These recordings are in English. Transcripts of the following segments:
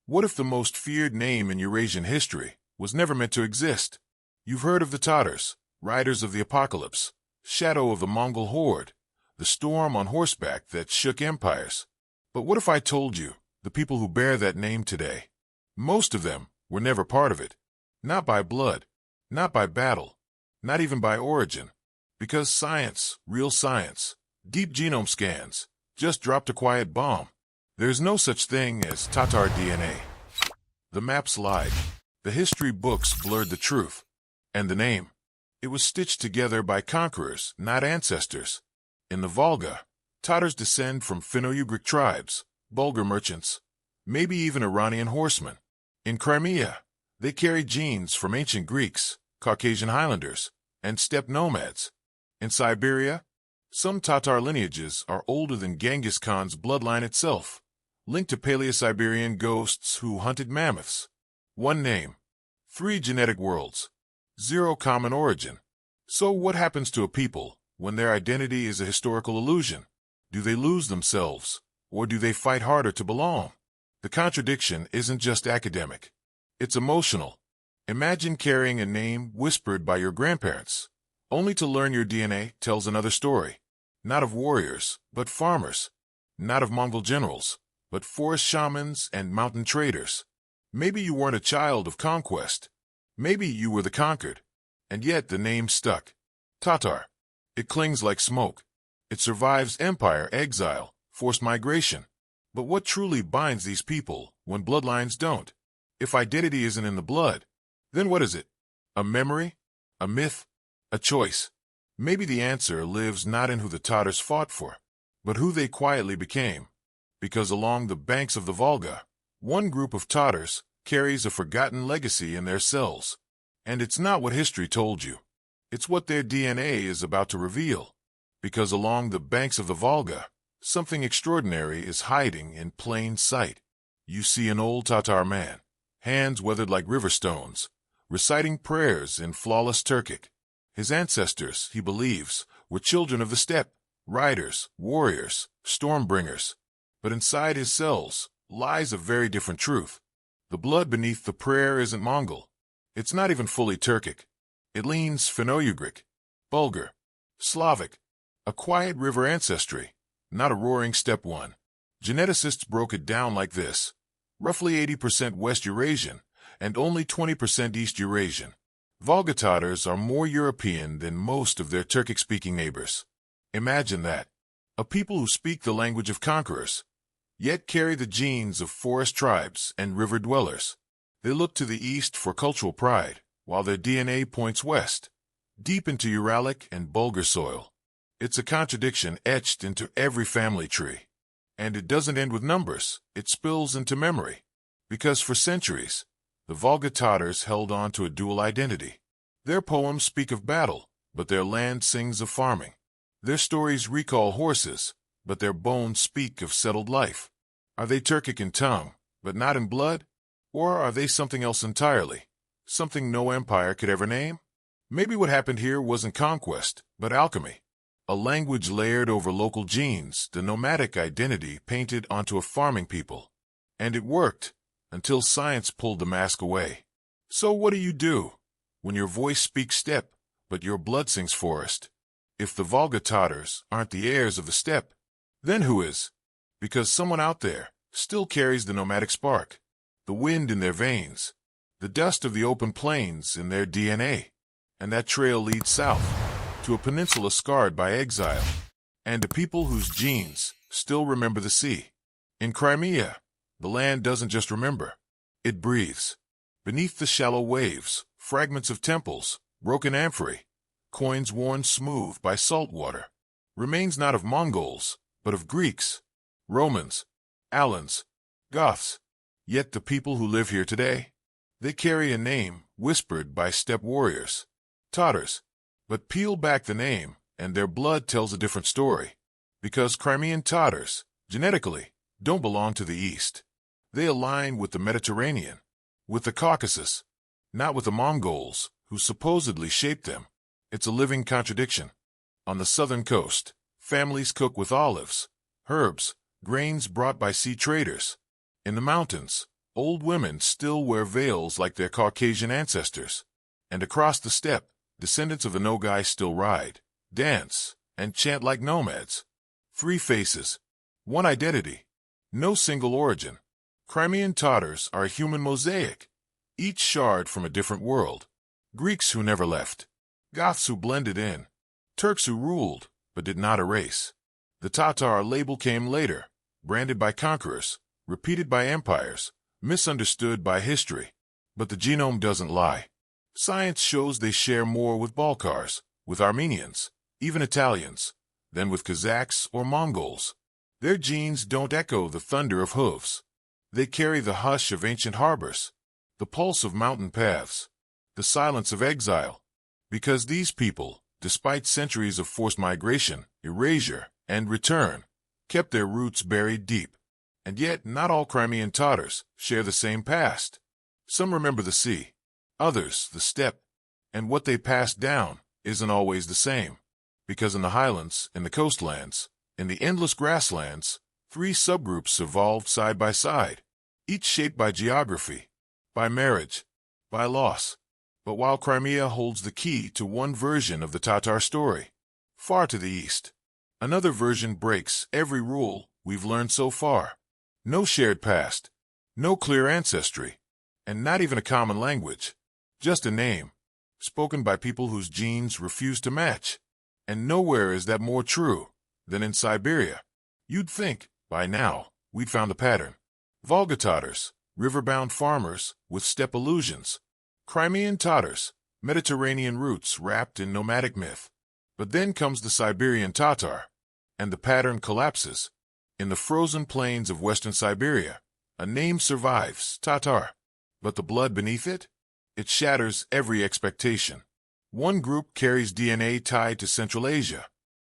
What if the most feared name in Eurasian history was never meant to exist? You've heard of the Tatars, riders of the apocalypse, shadow of the Mongol horde, the storm on horseback that shook empires. But what if I told you the people who bear that name today, most of them were never part of it, not by blood, not by battle, not even by origin, because science, real science, deep genome scans, just dropped a quiet bomb. There's no such thing as Tatar DNA. The maps lied. The history books blurred the truth. And the name? It was stitched together by conquerors, not ancestors. In the Volga, Tatars descend from Finno-Ugric tribes, Bulgar merchants, maybe even Iranian horsemen. In Crimea, they carry genes from ancient Greeks, Caucasian highlanders, and steppe nomads. In Siberia, some Tatar lineages are older than Genghis Khan's bloodline itself, linked to Paleo-Siberian ghosts who hunted mammoths. One name, 3 genetic worlds, 0 common origin. So what happens to a people when their identity is a historical illusion? Do they lose themselves, or do they fight harder to belong? The contradiction isn't just academic. It's emotional. Imagine carrying a name whispered by your grandparents, only to learn your DNA tells another story. Not of warriors, but farmers. Not of Mongol generals, but forest shamans and mountain traders. Maybe you weren't a child of conquest. Maybe you were the conquered. And yet the name stuck. Tatar. It clings like smoke. It survives empire, exile, forced migration. But what truly binds these people when bloodlines don't? If identity isn't in the blood, then what is it? A memory? A myth? A choice? Maybe the answer lives not in who the Tatars fought for, but who they quietly became. Because along the banks of the Volga, one group of Tatars carries a forgotten legacy in their cells. And it's not what history told you. It's what their DNA is about to reveal. Because along the banks of the Volga, something extraordinary is hiding in plain sight. You see an old Tatar man, hands weathered like river stones, reciting prayers in flawless Turkic. His ancestors, he believes, were children of the steppe, riders, warriors, stormbringers. But inside his cells lies a very different truth. The blood beneath the prayer isn't Mongol. It's not even fully Turkic. It leans Finno-Ugric, Bulgar, Slavic, a quiet river ancestry, not a roaring steppe one. Geneticists broke it down like this: roughly 80% West Eurasian and only 20% East Eurasian. Volga Tatars are more European than most of their Turkic-speaking neighbors. Imagine that. A people who speak the language of conquerors, yet carry the genes of forest tribes and river dwellers. They look to the east for cultural pride, while their DNA points west, deep into Uralic and Bulgar soil. It's a contradiction etched into every family tree. And it doesn't end with numbers, it spills into memory. Because for centuries, the Volga Tatars held on to a dual identity. Their poems speak of battle, but their land sings of farming. Their stories recall horses, but their bones speak of settled life. Are they Turkic in tongue, but not in blood? Or are they something else entirely? Something no empire could ever name? Maybe what happened here wasn't conquest, but alchemy. A language layered over local genes, the nomadic identity painted onto a farming people. And it worked, until science pulled the mask away. So what do when your voice speaks steppe, but your blood sings forest? If the Volga Tatars aren't the heirs of the steppe, then who is? Because someone out there still carries the nomadic spark, the wind in their veins, the dust of the open plains in their DNA. And that trail leads south, to a peninsula scarred by exile, and a people whose genes still remember the sea. In Crimea, the land doesn't just remember, it breathes. Beneath the shallow waves, fragments of temples, broken amphorae, coins worn smooth by salt water, remains not of Mongols, but of Greeks, Romans, Alans, Goths. Yet the people who live here today, they carry a name whispered by steppe warriors, Tatars. But peel back the name, and their blood tells a different story. Because Crimean Tatars, genetically, don't belong to the East. They align with the Mediterranean, with the Caucasus, not with the Mongols, who supposedly shaped them. It's a living contradiction. On the southern coast, families cook with olives, herbs, grains brought by sea traders. In the mountains, Old women still wear veils like their Caucasian ancestors. And across the steppe, descendants of the Nogai still ride, dance, and chant like nomads. 3 faces, 1 identity, no single origin. Crimean Tatars are a human mosaic, each shard from a different world. Greeks who never left, Goths who blended in, Turks who ruled but did not erase. The Tatar label came later, branded by conquerors, repeated by empires, misunderstood by history. But the genome doesn't lie. Science shows they share more with Balkars, with Armenians, even Italians, than with Kazakhs or Mongols. Their genes don't echo the thunder of hooves. They carry the hush of ancient harbors, the pulse of mountain paths, the silence of exile. Because these people, despite centuries of forced migration, erasure, and return, kept their roots buried deep. And yet, not all Crimean Tatars share the same past. Some remember the sea, others the steppe, and what they passed down isn't always the same. Because in the highlands, in the coastlands, in the endless grasslands, 3 subgroups evolved side by side, each shaped by geography, by marriage, by loss. But while Crimea holds the key to one version of the Tatar story, far to the east, another version breaks every rule we've learned so far. No shared past, no clear ancestry, and not even a common language. Just a name, spoken by people whose genes refuse to match. And nowhere is that more true than in Siberia. You'd think, by now, we'd found a pattern. Volga Tatars, river-bound farmers with steppe illusions. Crimean Tatars, Mediterranean roots wrapped in nomadic myth. But then comes the Siberian Tatar, and the pattern collapses. In the frozen plains of western Siberia, a name survives, Tatar. But the blood beneath it? It shatters every expectation. One group carries DNA tied to Central Asia.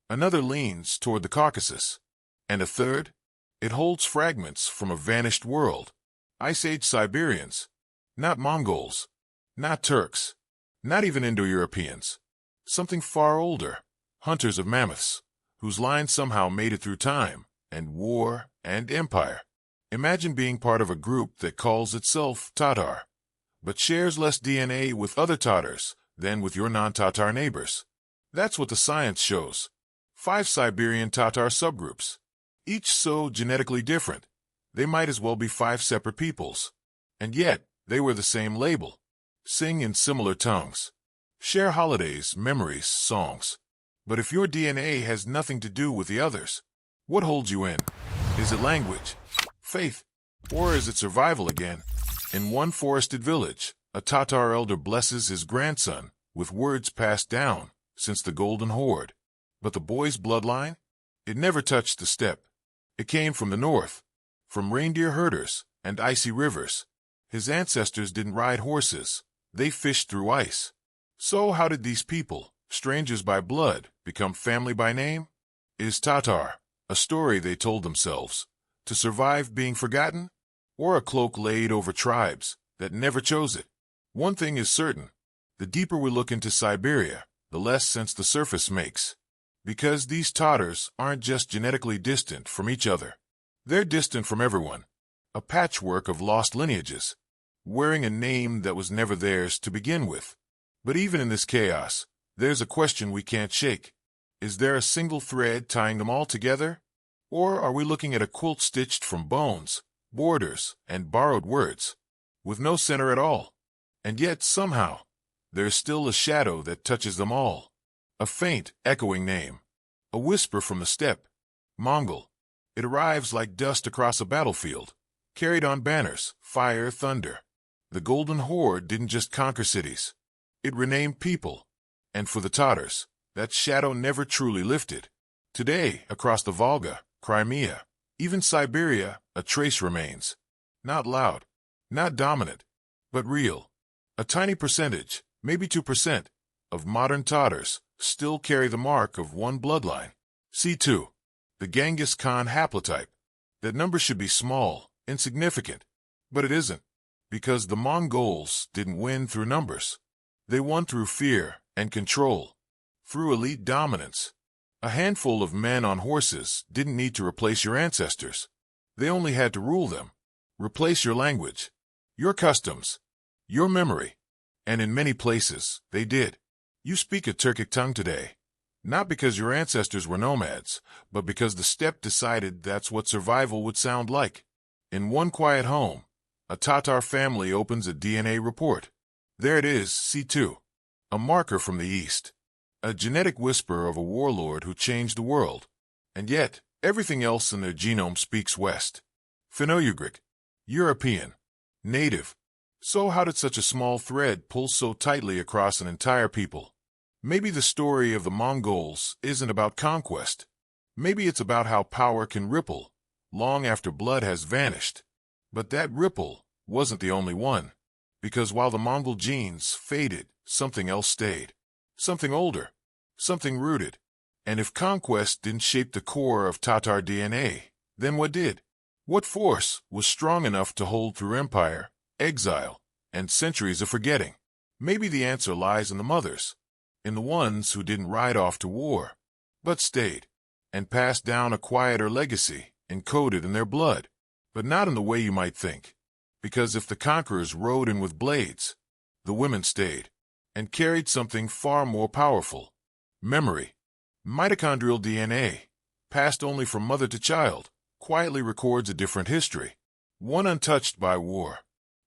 Another leans toward the Caucasus. And a third? It holds fragments from a vanished world. Ice Age Siberians. Not Mongols. Not Turks. Not even Indo-Europeans. Something far older. Hunters of mammoths, whose line somehow made it through time, and war, and empire. Imagine being part of a group that calls itself Tatar, but shares less DNA with other Tatars than with your non-Tatar neighbors. That's what the science shows. 5 Siberian Tatar subgroups, each so genetically different, they might as well be 5 separate peoples. And yet, they wear the same label, sing in similar tongues, share holidays, memories, songs. But if your DNA has nothing to do with the others, what holds you in? Is it language, faith, or is it survival again? In one forested village, a Tatar elder blesses his grandson with words passed down since the Golden Horde. But the boy's bloodline? It never touched the steppe. It came from the north, from reindeer herders and icy rivers. His ancestors didn't ride horses, they fished through ice. So how did these people, strangers by blood, become family by name? Is Tatar a story they told themselves, to survive being forgotten? Or a cloak laid over tribes that never chose it? One thing is certain, the deeper we look into Siberia, the less sense the surface makes. Because these Tatars aren't just genetically distant from each other. They're distant from everyone. A patchwork of lost lineages, wearing a name that was never theirs to begin with. But even in this chaos, there's a question we can't shake. Is there a single thread tying them all together? Or are we looking at a quilt stitched from bones, borders, and borrowed words, with no center at all? And yet, somehow, there's still a shadow that touches them all. A faint, echoing name. A whisper from the steppe. Mongol. It arrives like dust across a battlefield, carried on banners, fire, thunder. The Golden Horde didn't just conquer cities. It renamed people. And for the Tatars, that shadow never truly lifted. Today, across the Volga, Crimea, even Siberia, a trace remains. Not loud, not dominant, but real. A tiny percentage, maybe 2%, of modern Tatars still carry the mark of one bloodline. C2, the Genghis Khan haplotype. That number should be small, insignificant, but it isn't, because the Mongols didn't win through numbers. They won through fear and control, through elite dominance. A handful of men on horses didn't need to replace your ancestors. They only had to rule them, replace your language, your customs, your memory. And in many places, they did. You speak a Turkic tongue today, not because your ancestors were nomads, but because the steppe decided that's what survival would sound like. In one quiet home, a Tatar family opens a DNA report. There it is, C2. A marker from the East. A genetic whisper of a warlord who changed the world. And yet, everything else in their genome speaks West. Finno-Ugric. European. Native. So how did such a small thread pull so tightly across an entire people? Maybe the story of the Mongols isn't about conquest. Maybe it's about how power can ripple, long after blood has vanished. But that ripple wasn't the only one. Because while the Mongol genes faded, something else stayed. Something older. Something rooted. And if conquest didn't shape the core of Tatar DNA, then what did? What force was strong enough to hold through empire, exile, and centuries of forgetting? Maybe the answer lies in the mothers. In the ones who didn't ride off to war, but stayed, and passed down a quieter legacy, encoded in their blood. But not in the way you might think. Because if the conquerors rode in with blades, the women stayed, and carried something far more powerful. Memory. Mitochondrial DNA, passed only from mother to child, quietly records a different history. One untouched by war.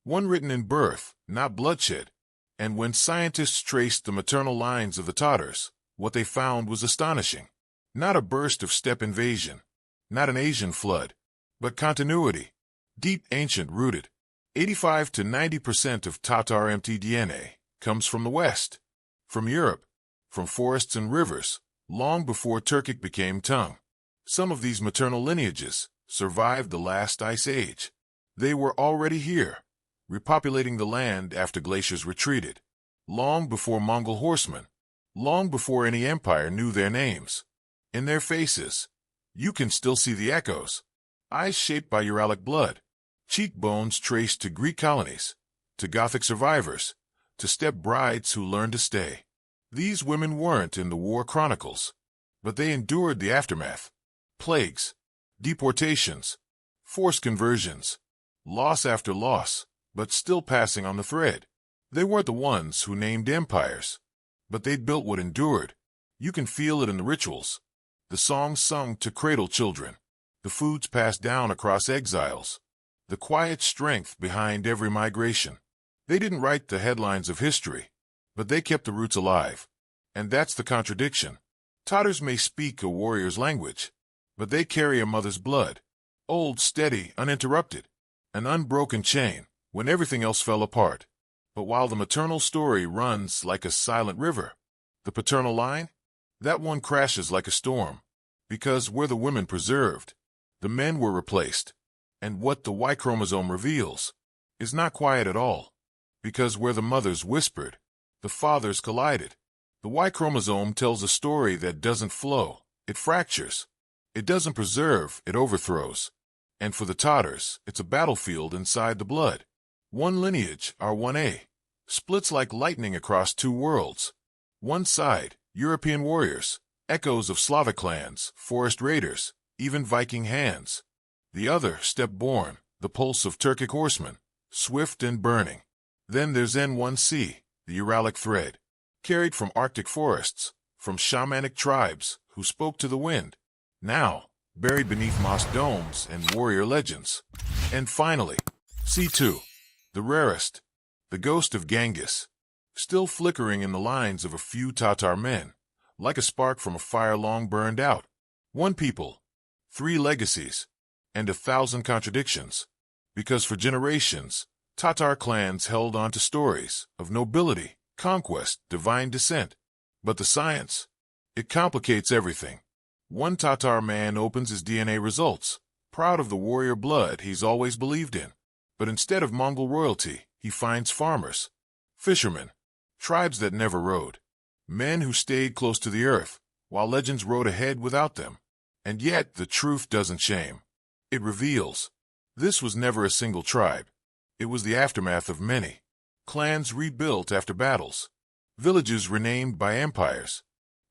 One written in birth, not bloodshed. And when scientists traced the maternal lines of the Tatars, what they found was astonishing. Not a burst of steppe invasion, not an Asian flood, but continuity. Deep, ancient, rooted. 85 to 90% of Tatar mtDNA comes from the West, from Europe, from forests and rivers, long before Turkic became tongue. Some of these maternal lineages survived the last ice age. They were already here, repopulating the land after glaciers retreated, long before Mongol horsemen, long before any empire knew their names. In their faces, you can still see the echoes. Eyes shaped by Uralic blood, cheekbones traced to Greek colonies, to Gothic survivors, to steppe brides who learned to stay. These women weren't in the war chronicles, but they endured the aftermath. Plagues, deportations, forced conversions, loss after loss, but still passing on the thread. They weren't the ones who named empires, but they'd built what endured. You can feel it in the rituals, the songs sung to cradle children, the foods passed down across exiles, the quiet strength behind every migration. They didn't write the headlines of history, but they kept the roots alive. And that's the contradiction. Tatars may speak a warrior's language, but they carry a mother's blood, old, steady, uninterrupted, an unbroken chain when everything else fell apart. But while the maternal story runs like a silent river, the paternal line, that one crashes like a storm, because where the women preserved, the men were replaced. And what the Y chromosome reveals is not quiet at all, because where the mothers whispered, the fathers collided. The Y chromosome tells a story that doesn't flow, it fractures. It doesn't preserve, it overthrows. And for the Tatars, it's a battlefield inside the blood. One lineage, R1A, splits like lightning across two worlds. One side, European warriors, echoes of Slavic clans, forest raiders, even Viking hands. The other, steppe-born, the pulse of Turkic horsemen, swift and burning. Then there's N1C, the Uralic thread, carried from Arctic forests, from shamanic tribes who spoke to the wind, now buried beneath moss domes and warrior legends. And finally, C2, the rarest, the ghost of Genghis, still flickering in the lines of a few Tatar men, like a spark from a fire long burned out. One people, three legacies, and 1,000 contradictions, because for generations, Tatar clans held on to stories of nobility, conquest, divine descent. But the science, it complicates everything. One Tatar man opens his DNA results, proud of the warrior blood he's always believed in. But instead of Mongol royalty, he finds farmers, fishermen, tribes that never rode, men who stayed close to the earth, while legends rode ahead without them. And yet the truth doesn't shame. It reveals. This was never a single tribe. It was the aftermath of many. Clans rebuilt after battles. Villages renamed by empires.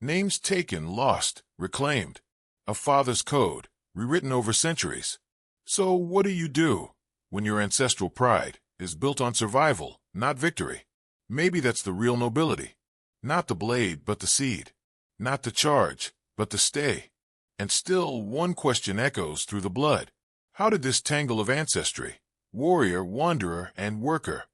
Names taken, lost, reclaimed. A father's code, rewritten over centuries. So what do you do when your ancestral pride is built on survival, not victory. Maybe that's the real nobility. Not the blade, but the seed. Not the charge, but the stay. And still, one question echoes through the blood. How did this tangle of ancestry, warrior, wanderer, and worker,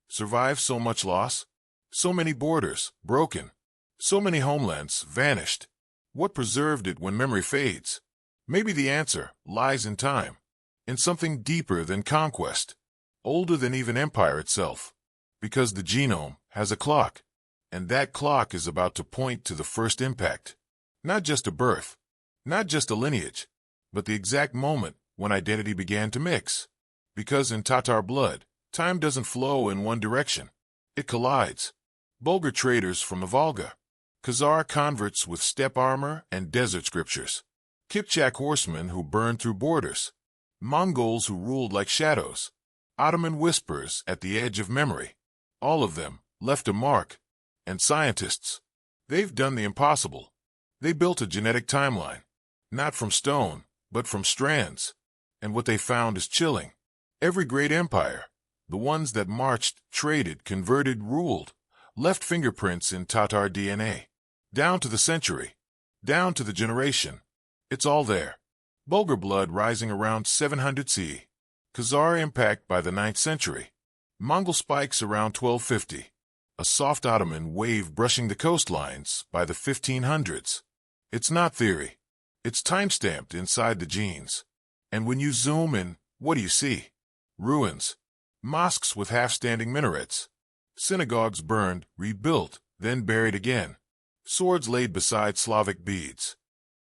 survive so much loss? So many borders broken. So many homelands vanished. What preserved it when memory fades? Maybe the answer lies in time, in something deeper than conquest, older than even empire itself. Because the genome has a clock, and that clock is about to point to the first impact. Not just a birth, not just a lineage, but the exact moment when identity began to mix. Because in Tatar blood, time doesn't flow in one direction. It collides. Bulgar traders from the Volga, Khazar converts with steppe armor and desert scriptures, Kipchak horsemen who burned through borders, Mongols who ruled like shadows, Ottoman whispers at the edge of memory. All of them left a mark. And scientists, they've done the impossible. They built a genetic timeline, not from stone, but from strands. And what they found is chilling. Every great empire, the ones that marched, traded, converted, ruled, left fingerprints in Tatar DNA. Down to the century, down to the generation. It's all there. Bulgar blood rising around 700 CE. Khazar impact by the 9th century. Mongol spikes around 1250. A soft Ottoman wave brushing the coastlines by the 1500s. It's not theory. It's time-stamped inside the genes. And when you zoom in, what do you see? Ruins. Mosques with half-standing minarets. Synagogues burned, rebuilt, then buried again. Swords laid beside Slavic beads.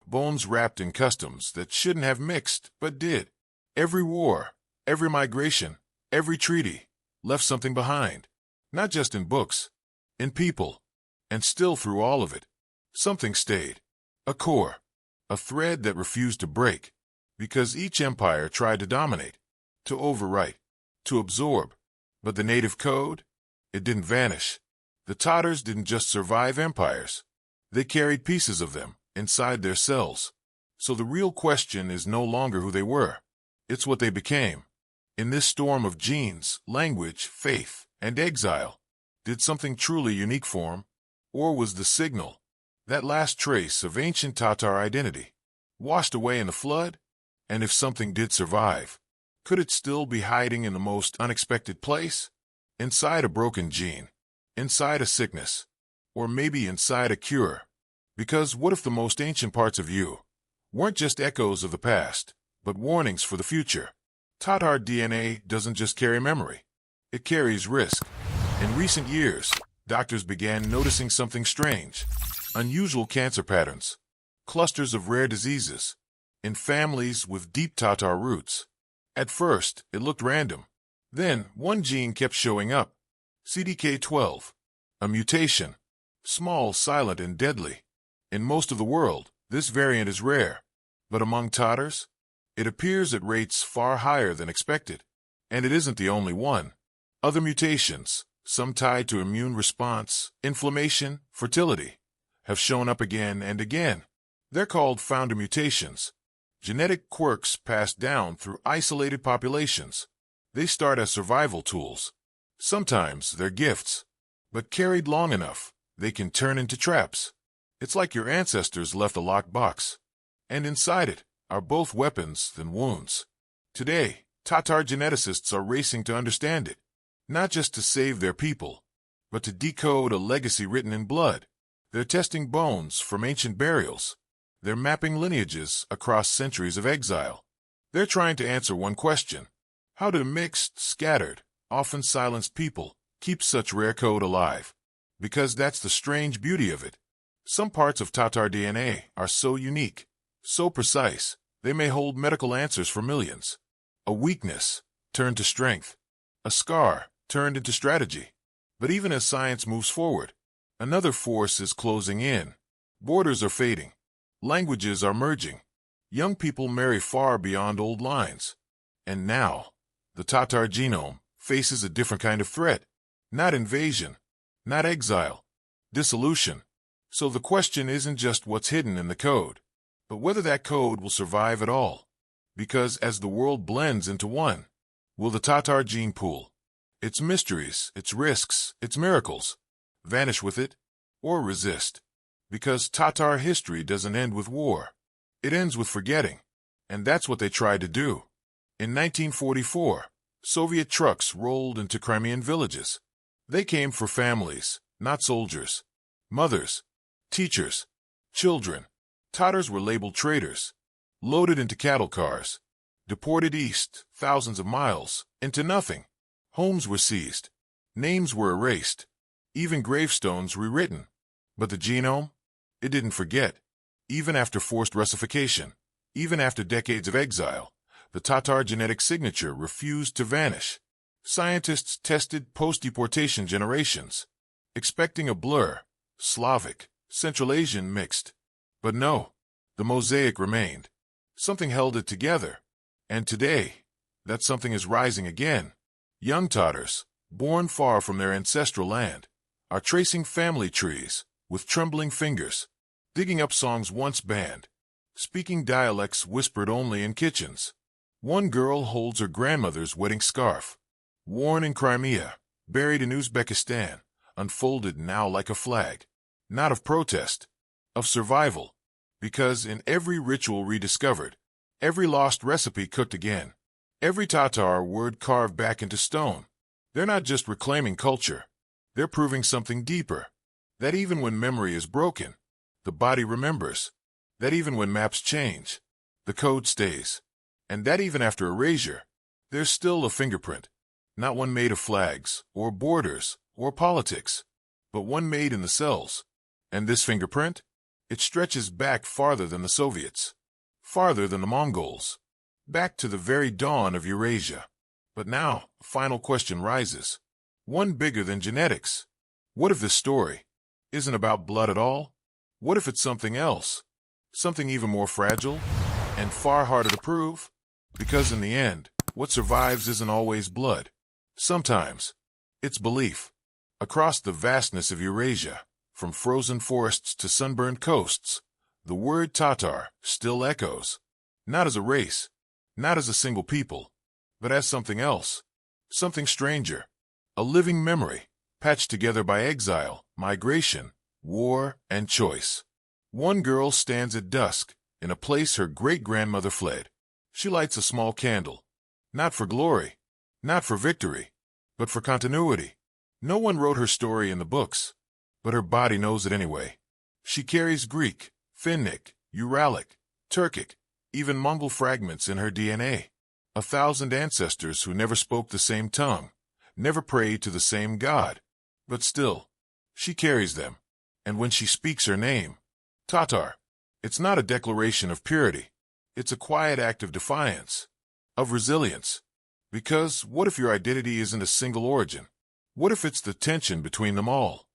Bones wrapped in customs that shouldn't have mixed, but did. Every war, every migration, every treaty left something behind. Not just in books, in people. And still through all of it, something stayed. A core. A thread that refused to break. Because each empire tried to dominate, to overwrite, to absorb. But the native code? It didn't vanish. The Tatars didn't just survive empires. They carried pieces of them inside their cells. So the real question is no longer who they were. It's what they became. In this storm of genes, language, faith, and exile, did something truly unique form? Or was the signal, that last trace of ancient Tatar identity, washed away in the flood? And if something did survive, could it still be hiding in the most unexpected place? Inside a broken gene, inside a sickness, or maybe inside a cure. Because what if the most ancient parts of you weren't just echoes of the past, but warnings for the future? Tatar DNA doesn't just carry memory. It carries risk. In recent years, doctors began noticing something strange. Unusual cancer patterns, clusters of rare diseases, in families with deep Tatar roots. At first, it looked random. Then, one gene kept showing up. CDK12. A mutation. Small, silent, and deadly. In most of the world, this variant is rare. But among Tatars, it appears at rates far higher than expected. And it isn't the only one. Other mutations, some tied to immune response, inflammation, fertility, have shown up again and again. They're called founder mutations. Genetic quirks passed down through isolated populations. They start as survival tools. Sometimes they're gifts, but carried long enough, they can turn into traps. It's like your ancestors left a locked box, and inside it are both weapons and wounds. Today, Tatar geneticists are racing to understand it, not just to save their people, but to decode a legacy written in blood. They're testing bones from ancient burials. They're mapping lineages across centuries of exile. They're trying to answer one question. How do mixed, scattered, often silenced people keep such rare code alive? Because that's the strange beauty of it. Some parts of Tatar DNA are so unique, so precise, they may hold medical answers for millions. A weakness turned to strength. A scar turned into strategy. But even as science moves forward, another force is closing in. Borders are fading. Languages are merging. Young people marry far beyond old lines. And now, the Tatar genome faces a different kind of threat. Not invasion, not exile, dissolution. So the question isn't just what's hidden in the code, but whether that code will survive at all. Because as the world blends into one, will the Tatar gene pool its mysteries, its risks, its miracles. Vanish with it, or resist. Because Tatar history doesn't end with war. It ends with forgetting. And that's what they tried to do. In 1944, Soviet trucks rolled into Crimean villages. They came for families, not soldiers. Mothers, teachers, children. Tatars were labeled traitors, loaded into cattle cars, deported east, thousands of miles, into nothing. Homes were seized. Names were erased. Even gravestones rewritten. But the genome? It didn't forget. Even after forced Russification, even after decades of exile, the Tatar genetic signature refused to vanish. Scientists tested post-deportation generations, expecting a blur, Slavic, Central Asian mixed. But no, the mosaic remained. Something held it together. And today, that something is rising again. Young Tatars, born far from their ancestral land, are tracing family trees with trembling fingers, digging up songs once banned, speaking dialects whispered only in kitchens. One girl holds her grandmother's wedding scarf, worn in Crimea, buried in Uzbekistan, unfolded now like a flag, not of protest, of survival, because in every ritual rediscovered, every lost recipe cooked again, every Tatar word carved back into stone, they're not just reclaiming culture, they're proving something deeper, that even when memory is broken, the body remembers, that even when maps change, the code stays, and that even after erasure, there's still a fingerprint, not one made of flags, or borders, or politics, but one made in the cells. And this fingerprint? It stretches back farther than the Soviets, farther than the Mongols, back to the very dawn of Eurasia. But now, a final question rises, one bigger than genetics. What if this story isn't about blood at all? What if it's something else? Something even more fragile and far harder to prove? Because in the end, what survives isn't always blood. Sometimes, it's belief. Across the vastness of Eurasia, from frozen forests to sunburned coasts, the word Tatar still echoes. Not as a race, not as a single people, but as something else, something stranger. A living memory, patched together by exile, migration, war, and choice. One girl stands at dusk, in a place her great-grandmother fled. She lights a small candle. Not for glory, not for victory, but for continuity. No one wrote her story in the books, but her body knows it anyway. She carries Greek, Finnic, Uralic, Turkic, even Mongol fragments in her DNA. 1,000 ancestors who never spoke the same tongue, never prayed to the same God. But still, she carries them. And when she speaks her name, Tatar, it's not a declaration of purity. It's a quiet act of defiance, of resilience. Because what if your identity isn't a single origin? What if it's the tension between them all?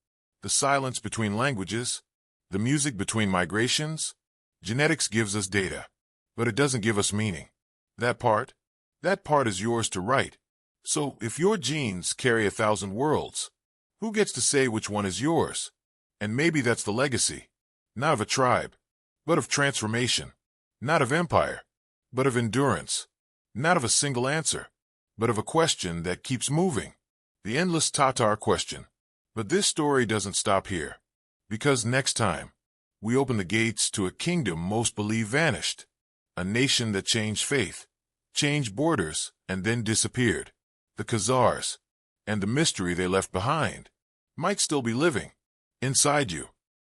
The silence between languages? The music between migrations? Genetics gives us data, but it doesn't give us meaning. That part is yours to write. So if your genes carry 1,000 worlds, who gets to say which one is yours? And maybe that's the legacy, not of a tribe, but of transformation, not of empire, but of endurance, not of a single answer, but of a question that keeps moving, the endless Tatar question. But this story doesn't stop here, because next time, we open the gates to a kingdom most believe vanished, a nation that changed faith, changed borders, and then disappeared. The Khazars, and the mystery they left behind, might still be living inside you.